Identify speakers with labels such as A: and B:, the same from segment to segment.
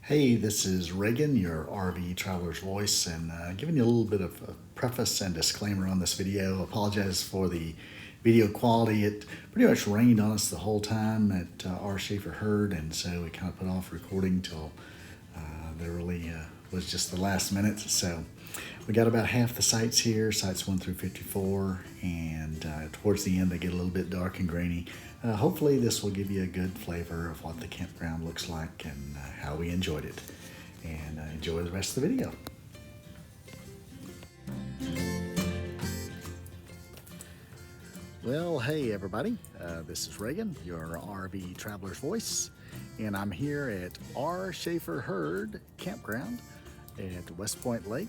A: Hey, this is Reagan, your RV Traveler's Voice, and giving you a little bit of a preface and disclaimer on this video. Apologize for the video quality. It pretty much rained on us the whole time at our Shaefer herd, and so we kind of put off recording till there really was just the last minute. So we got about half the sites here, sites 1 through 54, and towards the end they get a little bit dark and grainy. Hopefully this will give you a good flavor of what the campground looks like and how we enjoyed it. And enjoy the rest of the video. Well, hey everybody, this is Reagan, your RV Traveler's Voice, and I'm here at our Shaefer Herd Campground at West Point Lake,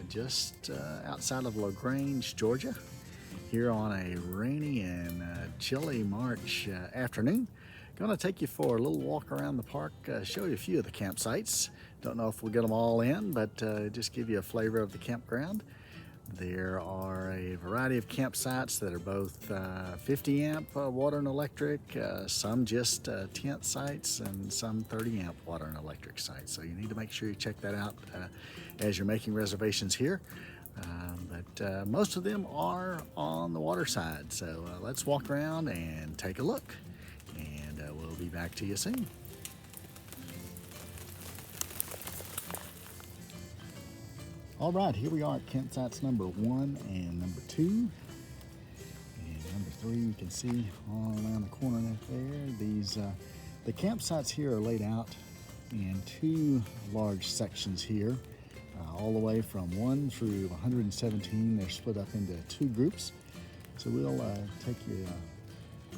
A: just outside of LaGrange, Georgia, here on a rainy and chilly March afternoon. Gonna take you for a little walk around the park, show you a few of the campsites. Don't know if we'll get them all in, but just give you a flavor of the campground. There are a variety of campsites that are both 50 amp water and electric, some just tent sites, and some 30 amp water and electric sites. So you need to make sure you check that out as you're making reservations here. But most of them are on the water side. So let's walk around and take a look. And we'll be back to you soon. All right, here we are at campsites number 1 and number 2. And number 3, you can see all around the corner right there. These, the campsites here are laid out in 2 large sections here, all the way from 1 through 117. They're split up into 2 groups. So we'll take you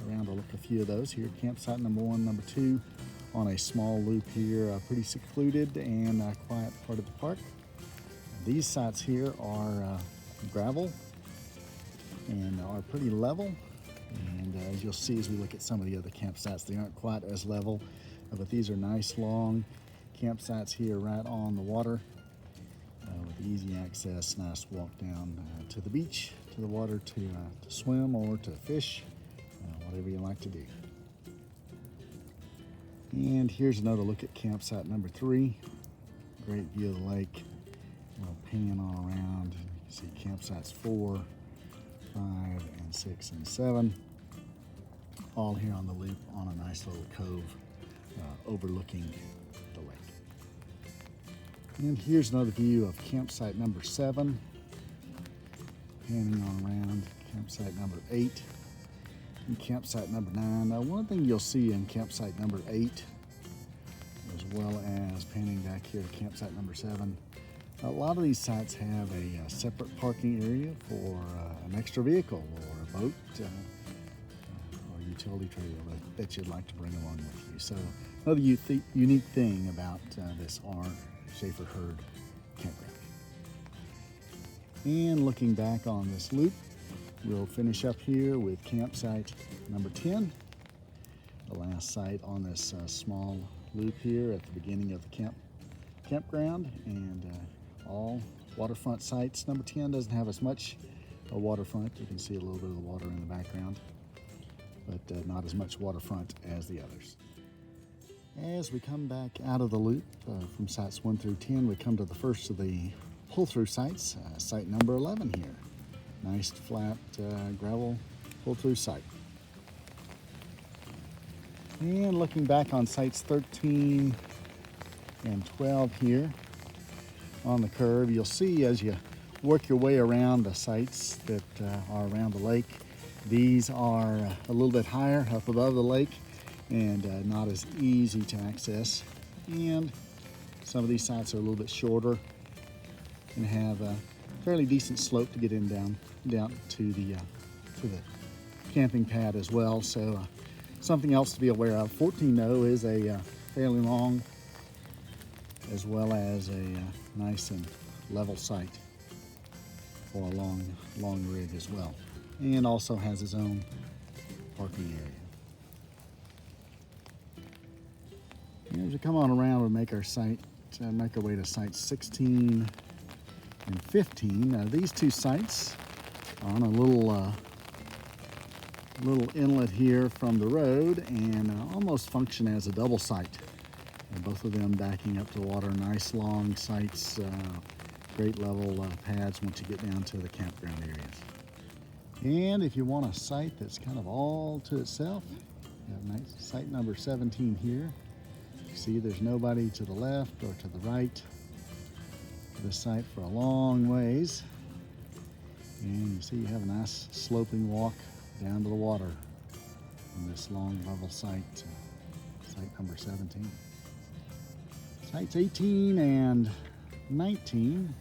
A: around to look at a few of those here. Campsite number 1, number 2, on a small loop here, pretty secluded and quiet part of the park. These sites here are gravel and are pretty level, and as you'll see as we look at some of the other campsites, they aren't quite as level, but these are nice long campsites here right on the water with easy access. Nice walk down to the beach, to the water to swim or to fish, whatever you like to do. And here's another look at campsite number 3. Great view of the lake. We'll pan all around. You can see campsites 4, 5, and 6, and 7, all here on the loop on a nice little cove overlooking the lake. And here's another view of campsite number 7, panning on around campsite number 8 and campsite number 9. Now, one thing you'll see in campsite number 8, as well as panning back here to campsite number 7, a lot of these sites have a separate parking area for an extra vehicle or a boat or utility trailer that you'd like to bring along with you. So another unique thing about this our Shaefer Herd campground. And looking back on this loop, we'll finish up here with campsite number 10, the last site on this small loop here at the beginning of the campground, and all waterfront sites. Number 10 doesn't have as much a waterfront. You can see a little bit of the water in the background, but not as much waterfront as the others. As we come back out of the loop from sites 1 through 10, we come to the first of the pull-through sites, site number 11 here. Nice flat gravel pull-through site. And looking back on sites 13 and 12 here, on the curve, you'll see as you work your way around the sites that are around the lake, these are a little bit higher up above the lake and not as easy to access. And some of these sites are a little bit shorter and have a fairly decent slope to get in down to the camping pad as well. So something else to be aware of. 14 though is a fairly long, as well as a nice and level site for a long rig as well, and also has its own parking area. And as we come on around, we make our way to sites 16 and 15. These 2 sites are on a little inlet here from the road and almost function as a double site. And both of them backing up to the water. Nice long sites, great level pads once you get down to the campground areas. And if you want a site that's kind of all to itself, you have nice site number 17 here. You see there's nobody to the left or to the right of the site for a long ways. And you see you have a nice sloping walk down to the water on this long level site, site number 17. Sites 18 and 19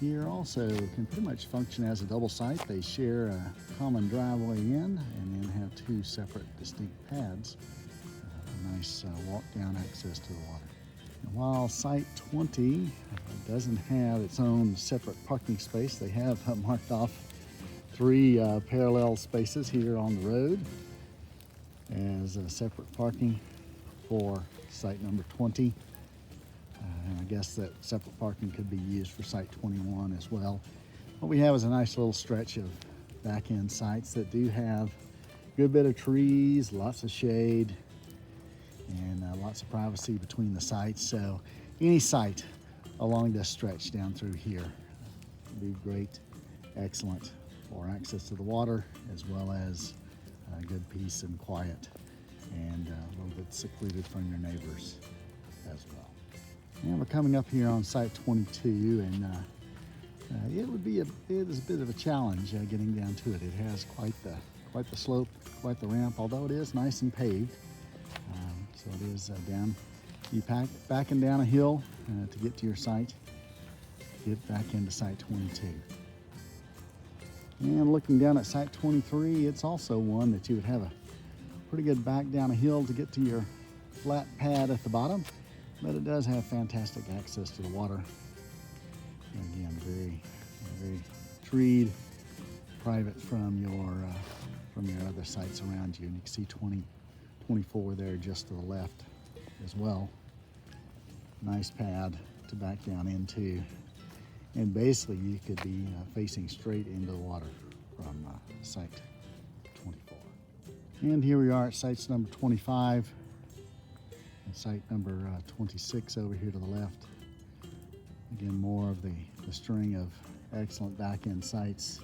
A: here also can pretty much function as a double site. They share a common driveway in and then have two separate distinct pads. A nice walk down access to the water. And while site 20 doesn't have its own separate parking space, they have marked off 3 parallel spaces here on the road as separate parking for site number 20. And I guess that separate parking could be used for site 21 as well. What we have is a nice little stretch of back-end sites that do have a good bit of trees, lots of shade, and lots of privacy between the sites. So any site along this stretch down through here would be great, excellent for access to the water, as well as good peace and quiet, and a little bit secluded from your neighbors as well. And we're coming up here on site 22, and it is a bit of a challenge getting down to it. It has quite the slope, quite the ramp, although it is nice and paved. So it is backing down a hill to get to your site, to get back into site 22. And looking down at site 23, it's also one that you would have a pretty good back down a hill to get to your flat pad at the bottom, but it does have fantastic access to the water. And again, very treed, private from your other sites around you. And you can see 24 there just to the left as well. Nice pad to back down into. And basically you could be facing straight into the water from site 24. And here we are at sites number 25 and site number 26 over here to the left. Again, more of the string of excellent back-end sites.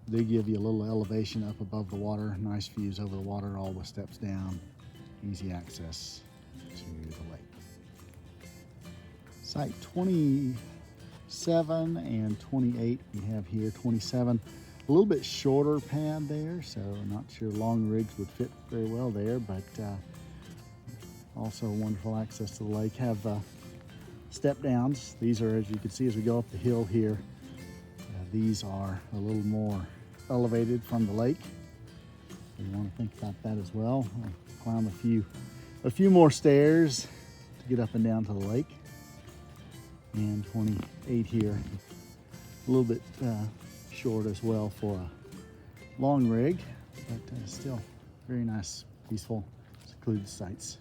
A: They give you a little elevation up above the water, nice views over the water, all the steps down, easy access to the lake. Site 27 and 28 we have here. 27, a little bit shorter pad there, so I'm not sure long rigs would fit very well there, but also wonderful access to the lake. Have step downs. These are, as you can see as we go up the hill here, these are a little more elevated from the lake. So you want to think about that as well. I'll climb a few more stairs to get up and down to the lake. And 28 here, a little bit short as well for a long rig, but still very nice, peaceful, secluded sites.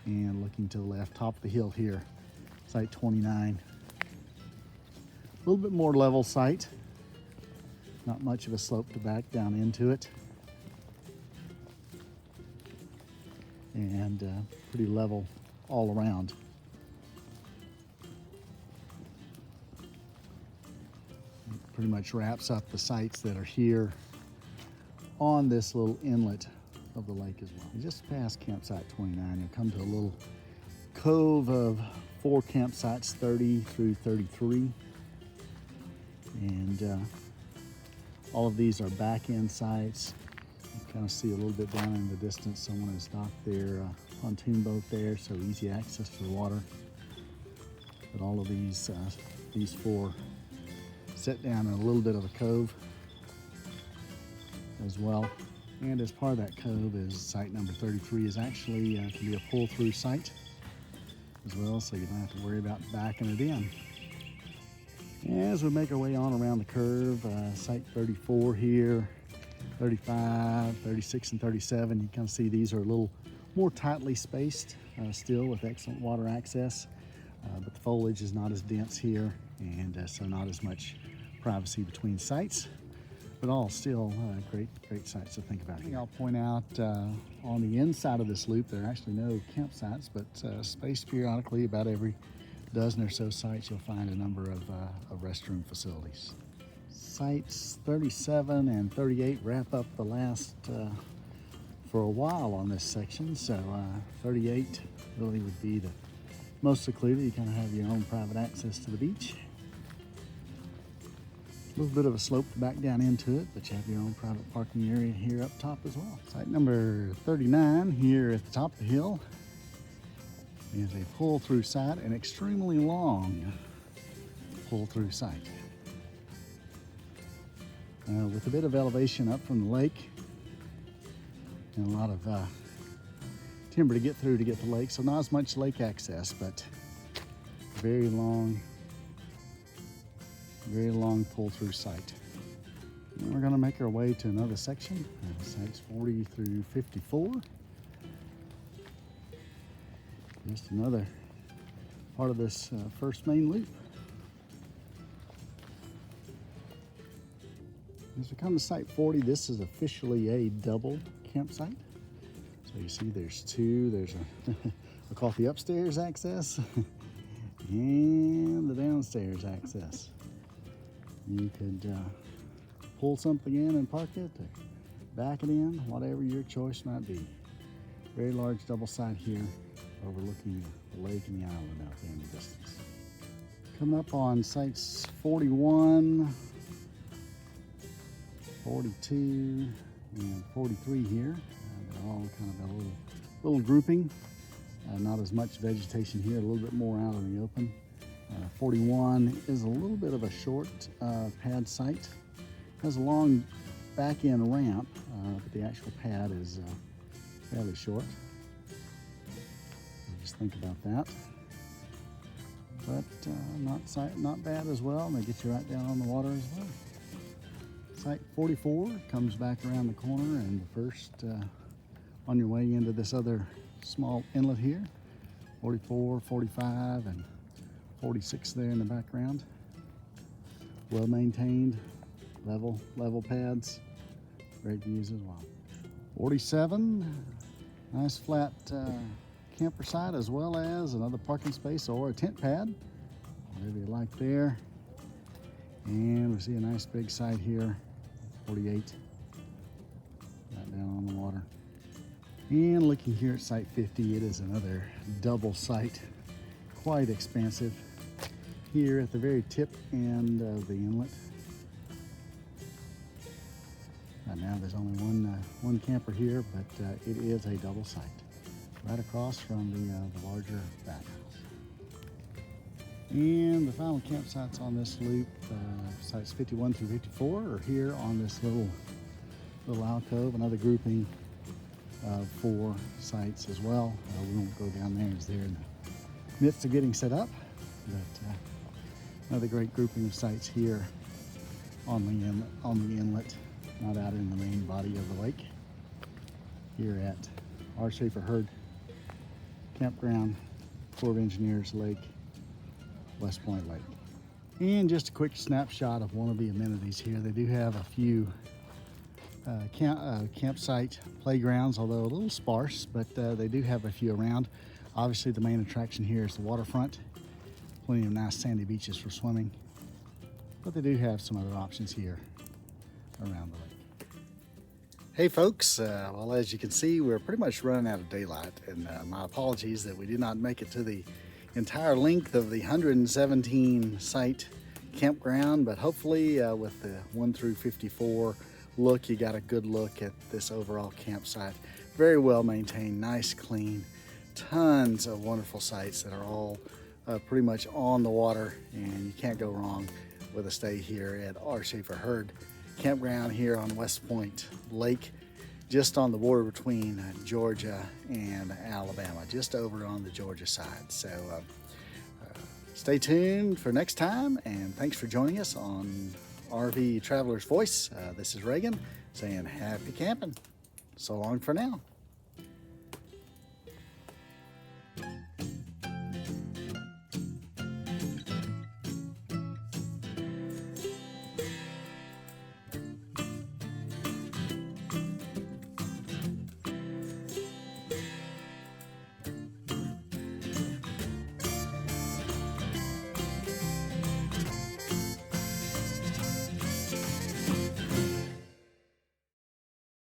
A: And looking to the left, top of the hill here, site 29. A little bit more level site, not much of a slope to back down into it, and pretty level all around. Pretty much wraps up the sites that are here on this little inlet of the lake as well. And just past campsite 29, you'll come to a little cove of 4 campsites, 30 through 33. And all of these are back-end sites. You kind of see a little bit down in the distance, someone has docked their pontoon boat there, so easy access to the water. But all of these 4 sit down in a little bit of a cove as well. And as part of that cove is site number 33 is actually can be a pull-through site as well, so you don't have to worry about backing it in. As we make our way on around the curve, site 34 here, 35, 36, and 37, you kind of see these are a little more tightly spaced still with excellent water access, but the foliage is not as dense here, and so not as much privacy between sites. but all still great sites to think about. I think I'll point out on the inside of this loop, there are actually no campsites, but spaced periodically about every dozen or so sites, you'll find a number of restroom facilities. Sites 37 and 38 wrap up the last for a while on this section. So 38 really would be the most secluded. You kind of have your own private access to the beach. A little bit of a slope to back down into it, but you have your own private parking area here up top as well. Site number 39 here at the top of the hill is a pull-through site, an extremely long pull-through site. With a bit of elevation up from the lake and a lot of timber to get through to get to the lake, so not as much lake access, but very long pull-through site. And we're going to make our way to another section, sites 40 through 54. Just another part of this first main loop. As we come to site 40, this is officially a double campsite. So you see there's two, there's a we'll call it the upstairs access and the downstairs access. You could pull something in and park it, or back it in, whatever your choice might be. Very large double site here, overlooking the lake and the island out there in the distance. Coming up on sites 41, 42, and 43 here. They're all kind of a little grouping. Not as much vegetation here, a little bit more out in the open. 41 is a little bit of a short pad site. Has a long back end ramp, but the actual pad is fairly short. So just think about that. But not bad as well, and they get you right down on the water as well. Site 44 comes back around the corner, and the first on your way into this other small inlet here. 44, 45, and 46 there in the background. Well maintained, level pads, great views as well. 47, nice flat camper site, as well as another parking space or a tent pad, whatever you like there. And we see a nice big site here, 48, right down on the water. And looking here at site 50, it is another double site, quite expansive. Here at the very tip end of the inlet. Right now there's only one camper here, but it is a double site, right across from the larger bathhouse. And the final campsites on this loop, sites 51 through 54, are here on this little alcove, another grouping of 4 sites as well. We won't go down there as they're in the midst of getting set up, but another great grouping of sites here on the inlet, not out in the main body of the lake. Here at our Shaefer Herd Campground, Corps of Engineers Lake, West Point Lake. And just a quick snapshot of one of the amenities here. They do have a few campsite playgrounds, although a little sparse, but they do have a few around. Obviously the main attraction here is the waterfront. Plenty of nice sandy beaches for swimming, but they do have some other options here around the lake. Hey folks, well, as you can see, we're pretty much running out of daylight, and my apologies that we did not make it to the entire length of the 117 site campground, but hopefully with the 1 through 54 look, you got a good look at this overall campsite. Very well maintained, nice, clean, tons of wonderful sites that are all pretty much on the water, and you can't go wrong with a stay here at our Shaefer Herd Campground here on West Point Lake, just on the border between Georgia and Alabama, just over on the Georgia side. So stay tuned for next time, and thanks for joining us on RV Traveler's Voice. This is Reagan saying happy camping. So long for now.